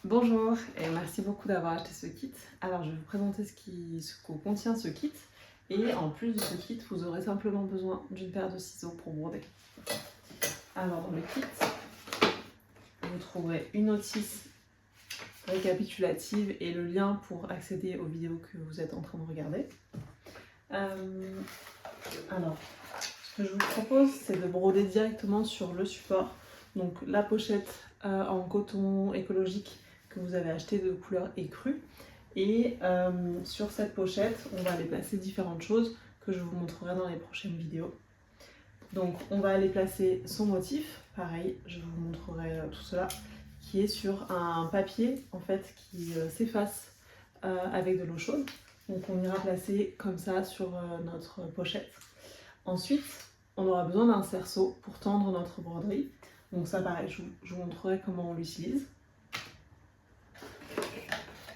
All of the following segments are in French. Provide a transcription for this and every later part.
Bonjour et merci beaucoup d'avoir acheté ce kit. Alors je vais vous présenter ce que contient ce kit et en plus de ce kit vous aurez simplement besoin d'une paire de ciseaux pour broder. Alors dans le kit vous trouverez une notice récapitulative et le lien pour accéder aux vidéos que vous êtes en train de regarder. Alors ce que je vous propose c'est de broder directement sur le support, donc la pochette en coton écologique que vous avez acheté de couleur écrue. Et sur cette pochette, on va aller placer différentes choses que je vous montrerai dans les prochaines vidéos. Donc on va aller placer son motif, pareil, je vous montrerai tout cela, qui est sur un papier en fait qui s'efface avec de l'eau chaude. Donc on ira placer comme ça sur notre pochette. Ensuite, on aura besoin d'un cerceau pour tendre notre broderie. Donc ça pareil, je vous montrerai comment on l'utilise.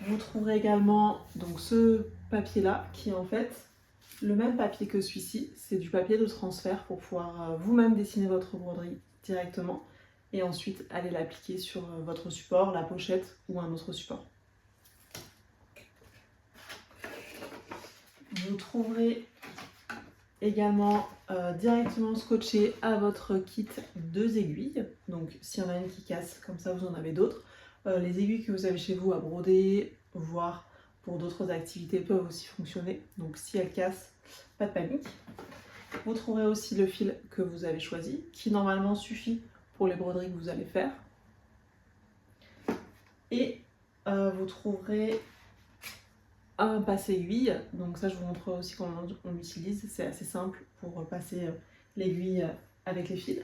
Vous trouverez également donc ce papier là qui est en fait le même papier que celui-ci, c'est du papier de transfert pour pouvoir vous-même dessiner votre broderie directement et ensuite aller l'appliquer sur votre support, la pochette ou un autre support. Vous trouverez également directement scotché à votre kit 2 aiguilles, donc s'il y en a une qui casse, comme ça vous en avez d'autres. Les aiguilles que vous avez chez vous à broder, voire pour d'autres activités peuvent aussi fonctionner, donc si elles cassent, pas de panique. Vous trouverez aussi le fil que vous avez choisi, qui normalement suffit pour les broderies que vous allez faire. Et vous trouverez un passe-aiguille, donc ça je vous montrerai aussi comment on l'utilise, c'est assez simple pour passer l'aiguille avec les fils.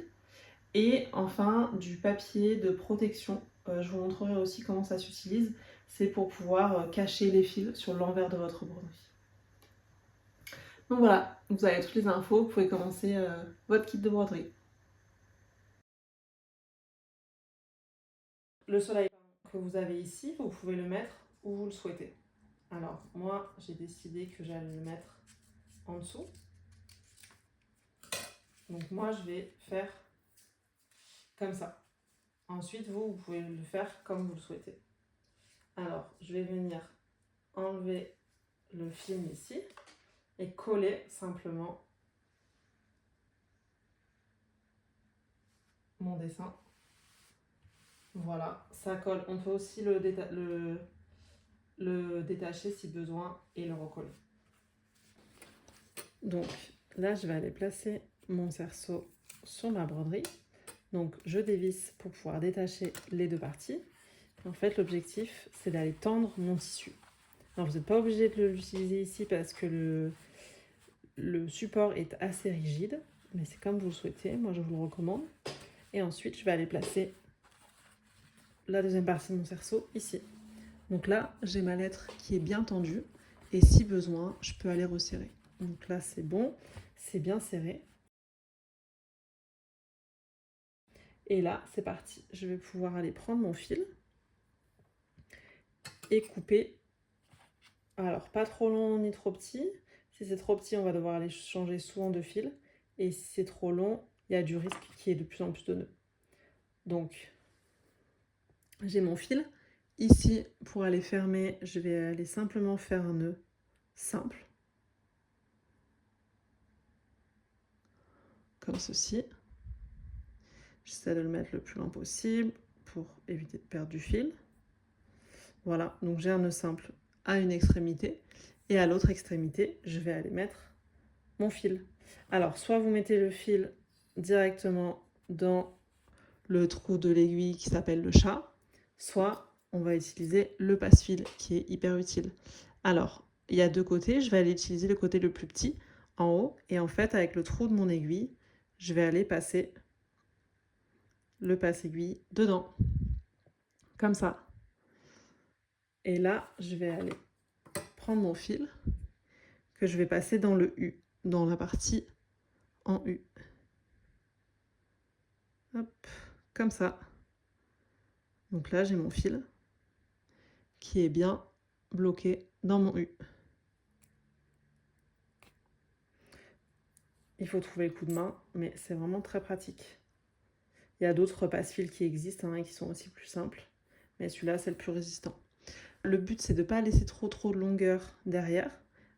Et enfin du papier de protection, je vous montrerai aussi comment ça s'utilise, c'est pour pouvoir cacher les fils sur l'envers de votre broderie. Donc voilà, vous avez toutes les infos, vous pouvez commencer votre kit de broderie. Le soleil que vous avez ici, vous pouvez le mettre où vous le souhaitez. Alors moi j'ai décidé que j'allais le mettre en dessous. Donc moi je vais faire comme ça. Ensuite vous pouvez le faire comme vous le souhaitez. Alors je vais venir enlever le film ici et coller simplement mon dessin. Voilà, ça colle. On peut aussi le détacher si besoin et le recoller. Donc là je vais aller placer mon cerceau sur ma broderie. Donc je dévisse pour pouvoir détacher les deux parties. En fait l'objectif c'est d'aller tendre mon tissu. Alors vous n'êtes pas obligé de l'utiliser ici parce que le support est assez rigide, mais c'est comme vous le souhaitez, moi je vous le recommande. Et ensuite je vais aller placer la deuxième partie de mon cerceau ici. Donc là j'ai ma lettre qui est bien tendue et si besoin je peux aller resserrer. Donc là c'est bon, c'est bien serré. Et là c'est parti, je vais pouvoir aller prendre mon fil et couper. Alors pas trop long ni trop petit. Si c'est trop petit, on va devoir aller changer souvent de fil. Et si c'est trop long, il y a du risque qu'il y ait de plus en plus de nœuds. Donc j'ai mon fil. Ici, pour aller fermer, je vais aller simplement faire un nœud simple. Comme ceci. J'essaie de le mettre le plus loin possible pour éviter de perdre du fil. Voilà, donc j'ai un nœud simple à une extrémité. Et à l'autre extrémité, je vais aller mettre mon fil. Alors, soit vous mettez le fil directement dans le trou de l'aiguille qui s'appelle le chat, soit on va utiliser le passe-fil qui est hyper utile. Alors, il y a deux côtés, je vais aller utiliser le côté le plus petit en haut et en fait avec le trou de mon aiguille, je vais aller passer le passe-aiguille dedans, comme ça. Et là, je vais aller prendre mon fil que je vais passer dans le U, dans la partie en U. Hop, comme ça. Donc là, j'ai mon fil qui est bien bloqué dans mon U. Il faut trouver le coup de main, mais c'est vraiment très pratique. Il y a d'autres passe-fils qui existent, hein, qui sont aussi plus simples. mais celui-là, c'est le plus résistant. Le but, c'est de ne pas laisser trop de longueur derrière.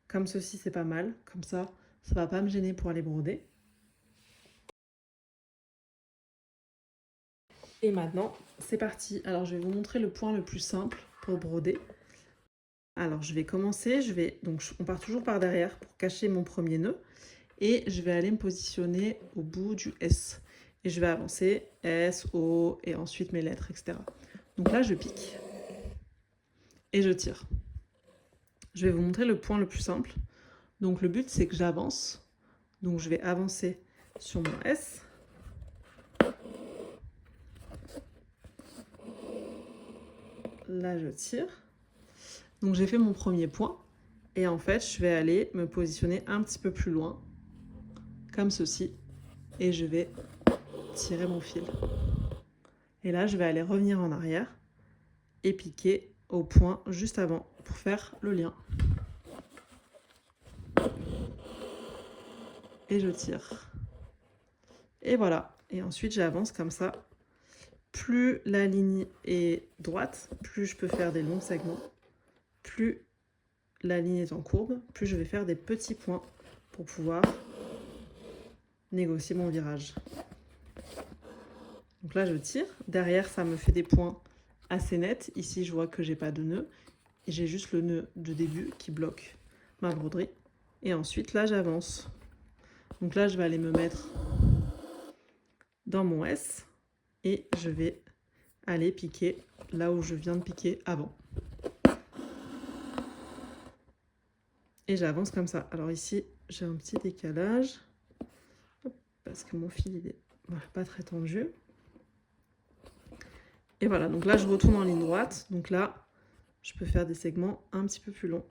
Comme ceci, c'est pas mal. Comme ça va pas me gêner pour aller broder. Et maintenant, c'est parti. Alors, je vais vous montrer le point le plus simple pour broder. Alors, je vais commencer. Donc, on part toujours par derrière pour cacher mon premier nœud. Et je vais aller me positionner au bout du S. Et je vais avancer S, O, et ensuite mes lettres, etc. Donc là, je pique. Et je tire. Je vais vous montrer le point le plus simple. Donc le but, c'est que j'avance. Donc je vais avancer sur mon S. Là, je tire. Donc j'ai fait mon premier point. Et en fait, je vais aller me positionner un petit peu plus loin, comme ceci. Et je vais tirer mon fil. Et là, je vais aller revenir en arrière et piquer au point juste avant pour faire le lien. Et je tire. Et voilà. Et ensuite, j'avance comme ça. Plus la ligne est droite, plus je peux faire des longs segments. Plus la ligne est en courbe, plus je vais faire des petits points pour pouvoir négocier mon virage. Donc là, je tire. Derrière, ça me fait des points assez nets. Ici, je vois que j'ai pas de nœud. Et j'ai juste le nœud de début qui bloque ma broderie. Et ensuite, là, j'avance. Donc là, je vais aller me mettre dans mon S. Et je vais aller piquer là où je viens de piquer avant. Et j'avance comme ça. Alors ici, j'ai un petit décalage. Parce que mon fil, il est pas très tendu. Et voilà, donc là, je retourne en ligne droite. Donc là, je peux faire des segments un petit peu plus longs.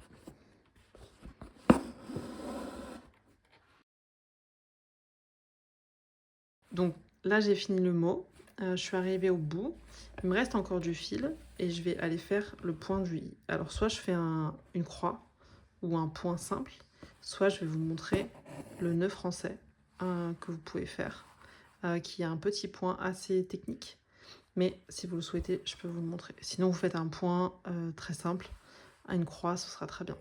Donc là, j'ai fini le mot. Je suis arrivée au bout. Il me reste encore du fil et je vais aller faire le point du i. Alors, soit je fais une croix ou un point simple, soit je vais vous montrer le nœud français que vous pouvez faire, qui a un petit point assez technique. Mais si vous le souhaitez, je peux vous le montrer. Sinon, vous faites un point très simple, à une croix, ce sera très bien.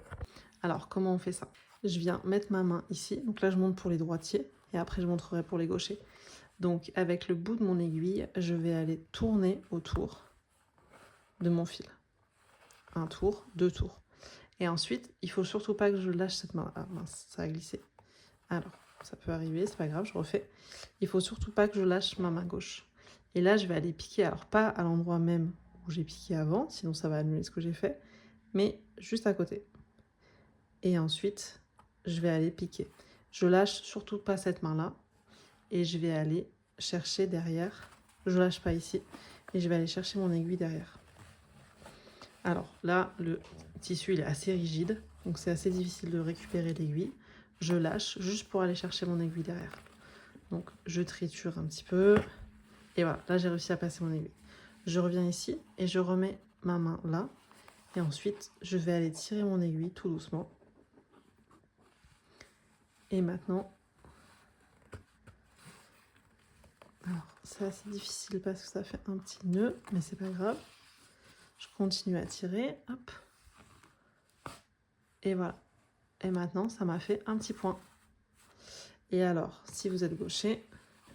Alors, comment on fait ça? Je viens mettre ma main ici. Donc là, je monte pour les droitiers et après, je montrerai pour les gauchers. Donc, avec le bout de mon aiguille, je vais aller tourner autour de mon fil. Un tour, deux tours. Et ensuite, il faut surtout pas que je lâche cette main. Ah mince, ça a glissé. Alors, ça peut arriver, c'est pas grave, je refais. Il faut surtout pas que je lâche ma main gauche. Et là, je vais aller piquer, alors pas à l'endroit même où j'ai piqué avant, sinon ça va annuler ce que j'ai fait, mais juste à côté. Et ensuite, je vais aller piquer. Je lâche surtout pas cette main-là, et je vais aller chercher derrière. Je lâche pas ici, et je vais aller chercher mon aiguille derrière. Alors là, le tissu il est assez rigide, donc c'est assez difficile de récupérer l'aiguille. Je lâche juste pour aller chercher mon aiguille derrière. Donc je triture un petit peu. Et voilà, là j'ai réussi à passer mon aiguille. Je reviens ici et je remets ma main là. Et ensuite, je vais aller tirer mon aiguille tout doucement. Et maintenant... Alors, c'est assez difficile parce que ça fait un petit nœud, mais c'est pas grave. Je continue à tirer, hop. Et voilà. Et maintenant, ça m'a fait un petit point. Et alors, si vous êtes gaucher,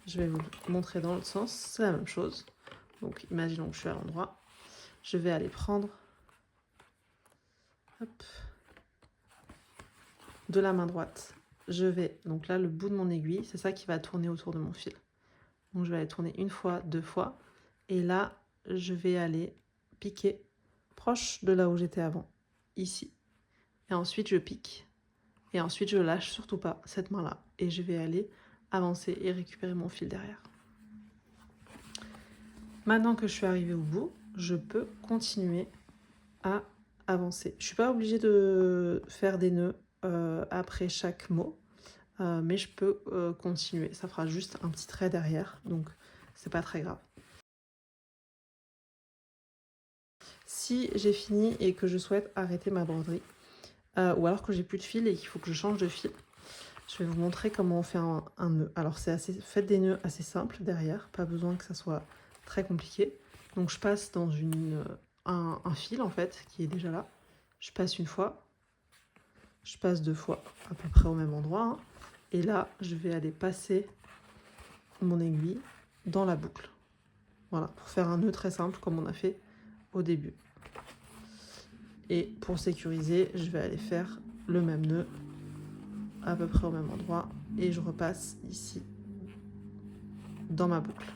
je vais vous montrer dans l'autre sens, c'est la même chose. Donc, imaginons que je suis à l'endroit. Je vais aller prendre hop, de la main droite. Je vais, donc là, le bout de mon aiguille, c'est ça qui va tourner autour de mon fil. Donc, je vais aller tourner une fois, deux fois. Et là, je vais aller piquer proche de là où j'étais avant, ici. Et ensuite, je pique. Et ensuite, je lâche surtout pas cette main-là. Et je vais aller avancer et récupérer mon fil derrière. Maintenant que je suis arrivée au bout, je peux continuer à avancer. Je ne suis pas obligée de faire des nœuds après chaque mot, mais je peux continuer. Ça fera juste un petit trait derrière, donc c'est pas très grave. Si j'ai fini et que je souhaite arrêter ma broderie, ou alors que j'ai plus de fil et qu'il faut que je change de fil, je vais vous montrer comment on fait un nœud. Alors faites des nœuds assez simples derrière, pas besoin que ça soit très compliqué. Donc je passe dans une un fil en fait qui est déjà là. Je passe une fois, je passe 2 fois à peu près au même endroit, hein. Et là je vais aller passer mon aiguille dans la boucle. Voilà, pour faire un nœud très simple comme on a fait au début. Et pour sécuriser, je vais aller faire le même nœud à peu près au même endroit et je repasse ici dans ma boucle.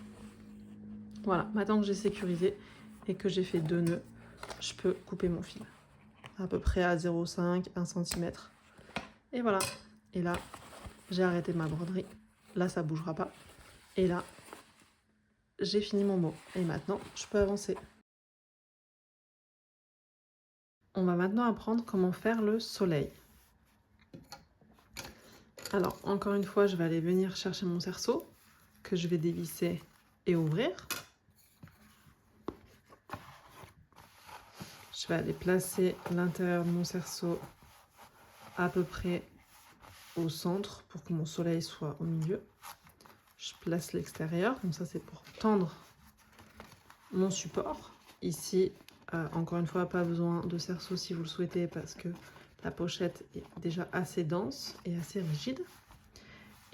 Voilà, maintenant que j'ai sécurisé et que j'ai fait 2 nœuds, je peux couper mon fil à peu près à 0,5, 1 cm. Et voilà. Et là, j'ai arrêté ma broderie. Là, ça bougera pas. Et là, j'ai fini mon mot. Et maintenant, je peux avancer. On va maintenant apprendre comment faire le soleil. Alors, encore une fois, je vais aller venir chercher mon cerceau que je vais dévisser et ouvrir. Je vais aller placer l'intérieur de mon cerceau à peu près au centre pour que mon soleil soit au milieu. Je place l'extérieur, donc ça c'est pour tendre mon support. Ici, encore une fois, pas besoin de cerceau si vous le souhaitez parce que la pochette est déjà assez dense et assez rigide.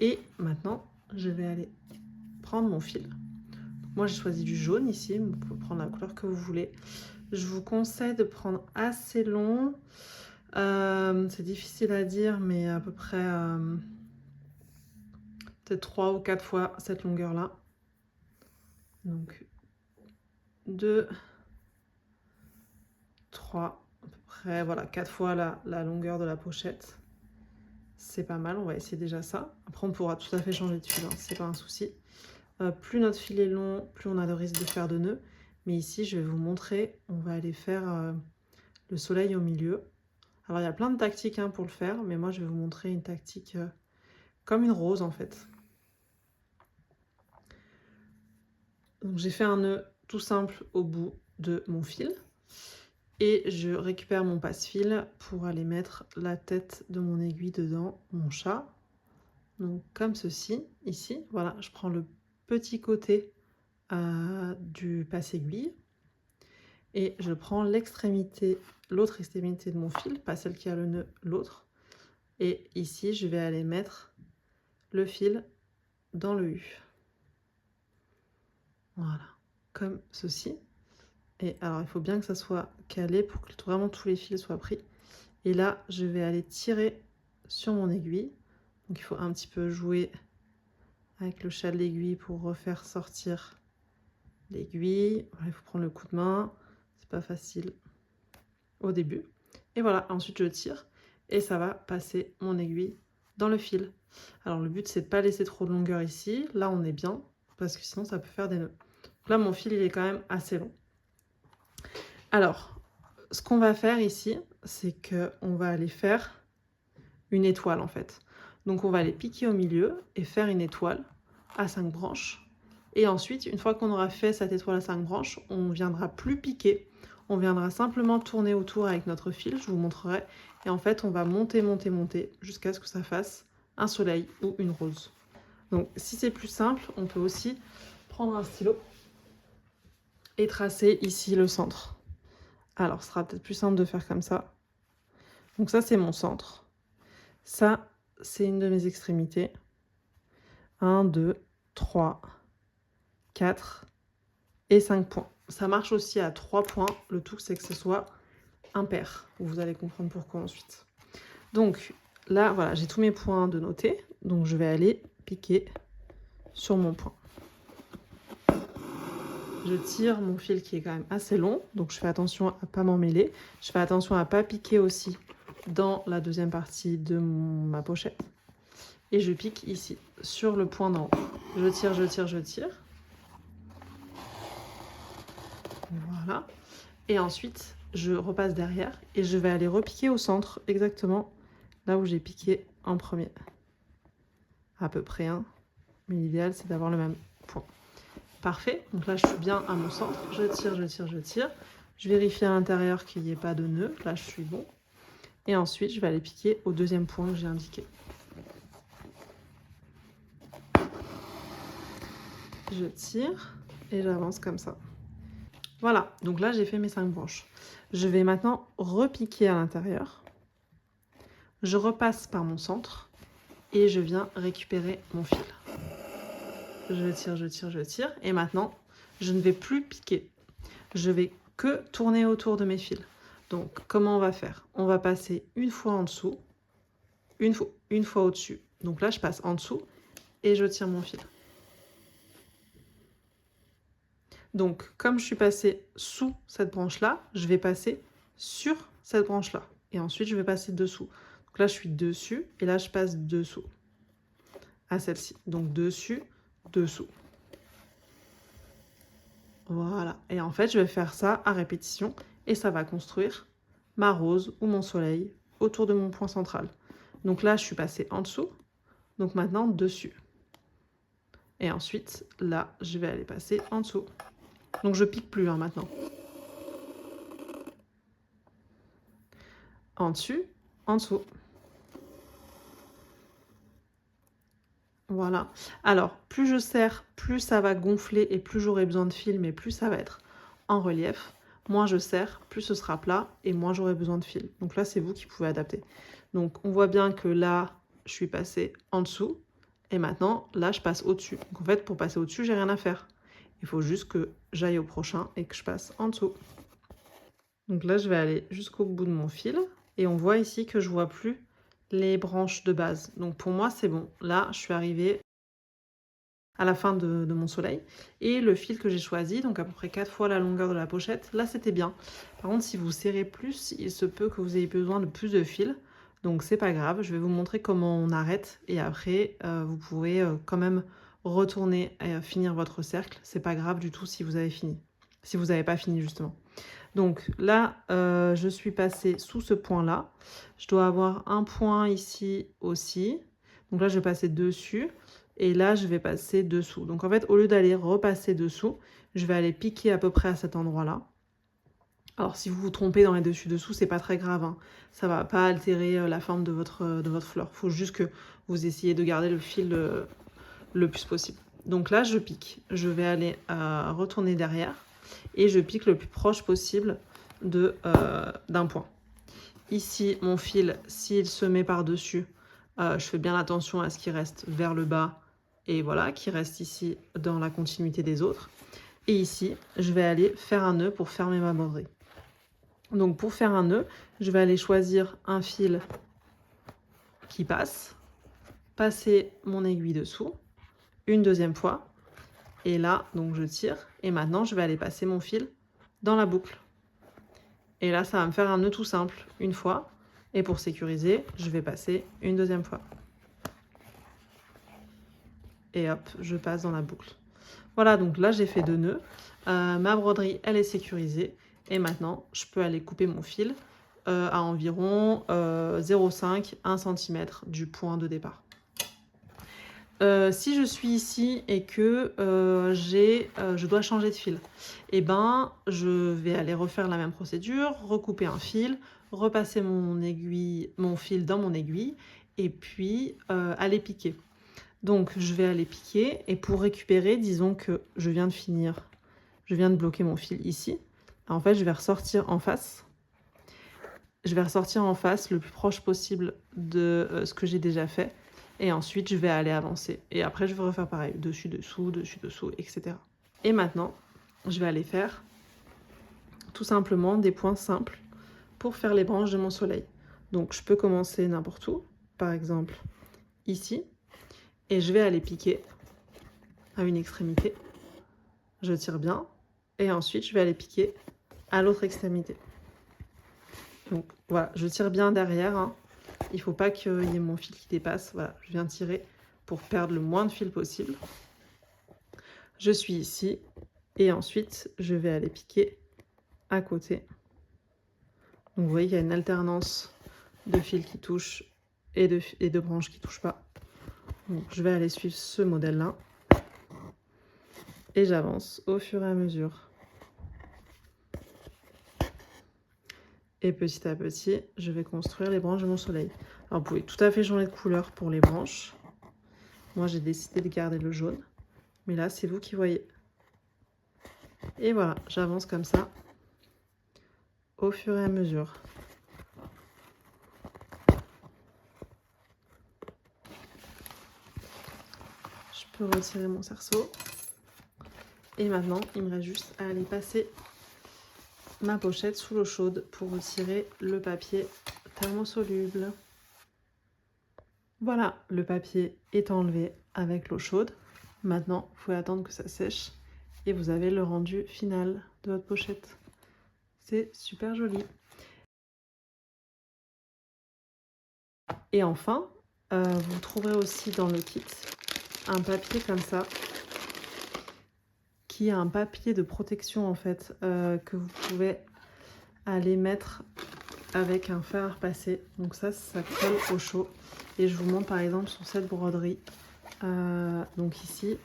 Et maintenant, je vais aller prendre mon fil. Moi, j'ai choisi du jaune ici, vous pouvez prendre la couleur que vous voulez. Je vous conseille de prendre assez long. C'est difficile à dire, mais à peu près peut-être 3 ou 4 fois cette longueur-là. Donc 2, 3, à peu près, voilà, 4 fois la longueur de la pochette. C'est pas mal, on va essayer déjà ça. Après, on pourra tout à fait changer de fil, hein, c'est pas un souci. Plus notre fil est long, plus on a de risque de faire de nœuds. Mais ici, je vais vous montrer, on va aller faire le soleil au milieu. Alors, il y a plein de tactiques hein, pour le faire, mais moi, je vais vous montrer une tactique comme une rose, en fait. Donc, j'ai fait un nœud tout simple au bout de mon fil. Et je récupère mon passe-fil pour aller mettre la tête de mon aiguille dedans, mon chat. Donc, comme ceci, ici. Voilà, je prends le petit côté du passe-aiguille. Et je prends l'extrémité, l'autre extrémité de mon fil, pas celle qui a le nœud, l'autre. Et ici, je vais aller mettre le fil dans le U. Voilà, comme ceci. Et alors, il faut bien que ça soit calé pour que vraiment tous les fils soient pris. Et là, je vais aller tirer sur mon aiguille. Donc, il faut un petit peu jouer avec le chat de l'aiguille pour refaire sortir l'aiguille. Il faut prendre le coup de main. C'est pas facile au début. Et voilà, ensuite je tire et ça va passer mon aiguille dans le fil. Alors le but c'est de pas laisser trop de longueur ici. Là on est bien parce que sinon ça peut faire des nœuds. Donc là mon fil il est quand même assez long. Alors ce qu'on va faire ici c'est que on va aller faire une étoile en fait. Donc on va aller piquer au milieu et faire une étoile à 5 branches. Et ensuite, une fois qu'on aura fait cette étoile à 5 branches, on ne viendra plus piquer. On viendra simplement tourner autour avec notre fil, je vous montrerai. Et en fait, on va monter, monter, monter jusqu'à ce que ça fasse un soleil ou une rose. Donc, si c'est plus simple, on peut aussi prendre un stylo et tracer ici le centre. Alors, ce sera peut-être plus simple de faire comme ça. Donc ça, c'est mon centre. Ça, c'est une de mes extrémités. 1, 2, 3, 4 et 5 points. Ça marche aussi à 3 points. Le tout, c'est que ce soit impair. Vous allez comprendre pourquoi ensuite. Donc là, voilà, j'ai tous mes points de noter. Donc je vais aller piquer sur mon point. Je tire mon fil qui est quand même assez long. Donc je fais attention à ne pas m'emmêler. Je fais attention à ne pas piquer aussi dans la deuxième partie de ma pochette. Et je pique ici, sur le point d'en haut. Je tire, je tire, je tire. Voilà. Et ensuite, je repasse derrière et je vais aller repiquer au centre, exactement là où j'ai piqué en premier. À peu près, hein. Mais l'idéal, c'est d'avoir le même point. Parfait. Donc là, je suis bien à mon centre. Je tire, je tire, je tire. Je vérifie à l'intérieur qu'il n'y ait pas de nœud. Là, je suis bon. Et ensuite, je vais aller piquer au deuxième point que j'ai indiqué. Je tire et j'avance comme ça. Voilà, donc là j'ai fait mes 5 branches. Je vais maintenant repiquer à l'intérieur. Je repasse par mon centre et je viens récupérer mon fil. Je tire, je tire, je tire. Et maintenant, je ne vais plus piquer. Je vais que tourner autour de mes fils. Donc, comment on va faire? On va passer une fois en dessous, une fois au-dessus. Donc là, je passe en dessous et je tire mon fil. Donc, comme je suis passée sous cette branche-là, je vais passer sur cette branche-là. Et ensuite, je vais passer dessous. Donc là, je suis dessus et là, je passe dessous à celle-ci. Donc, dessus, dessous. Voilà. Et en fait, je vais faire ça à répétition et ça va construire ma rose ou mon soleil autour de mon point central. Donc là, je suis passée en dessous. Donc maintenant, dessus. Et ensuite, là, je vais aller passer en dessous. Donc je pique plus maintenant. En dessus, en dessous. Voilà. Alors, plus je serre, plus ça va gonfler et plus j'aurai besoin de fil, mais plus ça va être en relief. Moins je serre, plus ce sera plat et moins j'aurai besoin de fil. Donc là, c'est vous qui pouvez adapter. Donc on voit bien que là, je suis passée en dessous et maintenant, là, je passe au-dessus. Donc en fait, pour passer au-dessus, j'ai rien à faire. Il faut juste que j'aille au prochain et que je passe en dessous. Donc là, je vais aller jusqu'au bout de mon fil et on voit ici que je vois plus les branches de base. Donc pour moi, c'est bon. Là, je suis arrivée à la fin de mon soleil. Et le fil que j'ai choisi, donc à peu près 4 fois la longueur de la pochette, là c'était bien. Par contre, si vous serrez plus, il se peut que vous ayez besoin de plus de fil. Donc c'est pas grave, je vais vous montrer comment on arrête. Et après, vous pouvez quand même retourner et finir votre cercle. C'est pas grave du tout si vous avez fini. Si vous n'avez pas fini justement. Donc là, je suis passée sous ce point-là. Je dois avoir un point ici aussi. Donc là, je vais passer dessus. Et là, je vais passer dessous. Donc en fait, au lieu d'aller repasser dessous, je vais aller piquer à peu près à cet endroit-là. Alors si vous vous trompez dans les dessus-dessous, c'est pas très grave. Hein. Ça va pas altérer la forme de votre fleur. Il faut juste que vous essayiez de garder le fil le plus possible. Donc là, je pique. Je vais aller retourner derrière et je pique le plus proche possible d'un point. Ici, mon fil, s'il se met par-dessus, je fais bien attention à ce qu'il reste vers le bas et voilà, qu'il reste ici dans la continuité des autres. Et ici, je vais aller faire un nœud pour fermer ma broderie. Donc pour faire un nœud, je vais aller choisir un fil qui passe, passer mon aiguille dessous, une deuxième fois, et là, donc je tire, et maintenant je vais aller passer mon fil dans la boucle. Et là, ça va me faire un nœud tout simple, une fois, et pour sécuriser, je vais passer une deuxième fois. Et hop, je passe dans la boucle. Voilà, donc là, j'ai fait 2 nœuds. Ma broderie, elle est sécurisée. Et maintenant, je peux aller couper mon fil à environ 0,5-1 cm du point de départ. Si je suis ici et que je dois changer de fil, eh ben, je vais aller refaire la même procédure, recouper un fil, repasser mon fil dans mon aiguille et puis aller piquer. Donc, je vais aller piquer et pour récupérer, disons que je viens de bloquer mon fil ici. En fait, je vais ressortir en face. Je vais ressortir en face le plus proche possible de ce que j'ai déjà fait. Et ensuite, je vais aller avancer. Et après, je vais refaire pareil. Dessus, dessous, etc. Et maintenant, je vais aller faire tout simplement des points simples pour faire les branches de mon soleil. Donc, je peux commencer n'importe où. Par exemple, ici. Et je vais aller piquer à une extrémité. Je tire bien. Et ensuite, je vais aller piquer à l'autre extrémité. Donc, voilà, je tire bien derrière. Hein. Il ne faut pas qu'il y ait mon fil qui dépasse. Voilà, je viens tirer pour perdre le moins de fil possible. Je suis ici. Et ensuite, je vais aller piquer à côté. Donc, vous voyez qu'il y a une alternance de fils qui touchent et de branches qui ne touchent pas. Donc, je vais aller suivre ce modèle-là. Et j'avance au fur et à mesure. Et petit à petit, je vais construire les branches de mon soleil. Alors, vous pouvez tout à fait changer de couleur pour les branches. Moi, j'ai décidé de garder le jaune. Mais là, c'est vous qui voyez. Et voilà, j'avance comme ça au fur et à mesure. Je peux retirer mon cerceau. Et maintenant, il me reste juste à aller passer ma pochette sous l'eau chaude pour retirer le papier thermosoluble. Voilà, le papier est enlevé avec l'eau chaude. Maintenant, vous pouvez attendre que ça sèche et vous avez le rendu final de votre pochette. C'est super joli. Et enfin, vous trouverez aussi dans le kit un papier comme ça, qui est un papier de protection en fait, que vous pouvez aller mettre avec un fer à repasser. Donc ça colle au chaud. Et je vous montre par exemple sur cette broderie. Donc ici,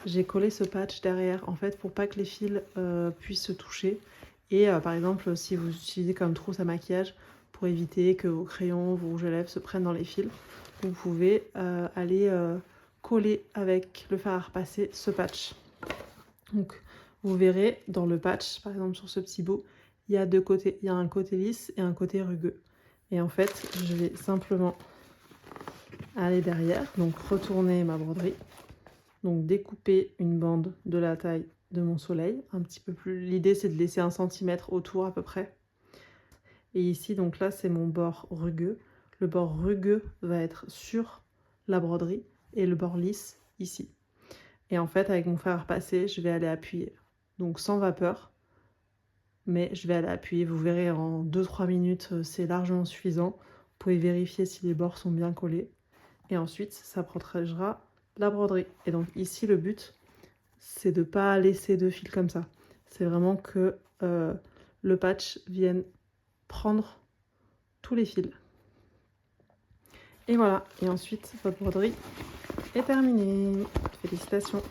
j'ai collé ce patch derrière en fait pour pas que les fils puissent se toucher. Et par exemple, si vous utilisez comme trousse à maquillage, pour éviter que vos crayons, vos rouges à lèvres se prennent dans les fils, vous pouvez aller coller avec le fer à repasser ce patch. Donc vous verrez dans le patch, par exemple sur ce petit bout, il y a deux côtés. Il y a un côté lisse et un côté rugueux. Et en fait, je vais simplement aller derrière, donc retourner ma broderie. Donc découper une bande de la taille de mon soleil, un petit peu plus. L'idée c'est de laisser 1 cm autour à peu près. Et ici, donc là, c'est mon bord rugueux. Le bord rugueux va être sur la broderie et le bord lisse ici. Et en fait, avec mon fer à repasser, je vais aller appuyer. Donc sans vapeur, mais je vais aller appuyer. Vous verrez en 2-3 minutes, c'est largement suffisant. Vous pouvez vérifier si les bords sont bien collés. Et ensuite, ça protégera la broderie. Et donc ici, le but, c'est de ne pas laisser de fil comme ça. C'est vraiment que le patch vienne prendre tous les fils. Et voilà. Et ensuite, votre broderie est terminée. Félicitations.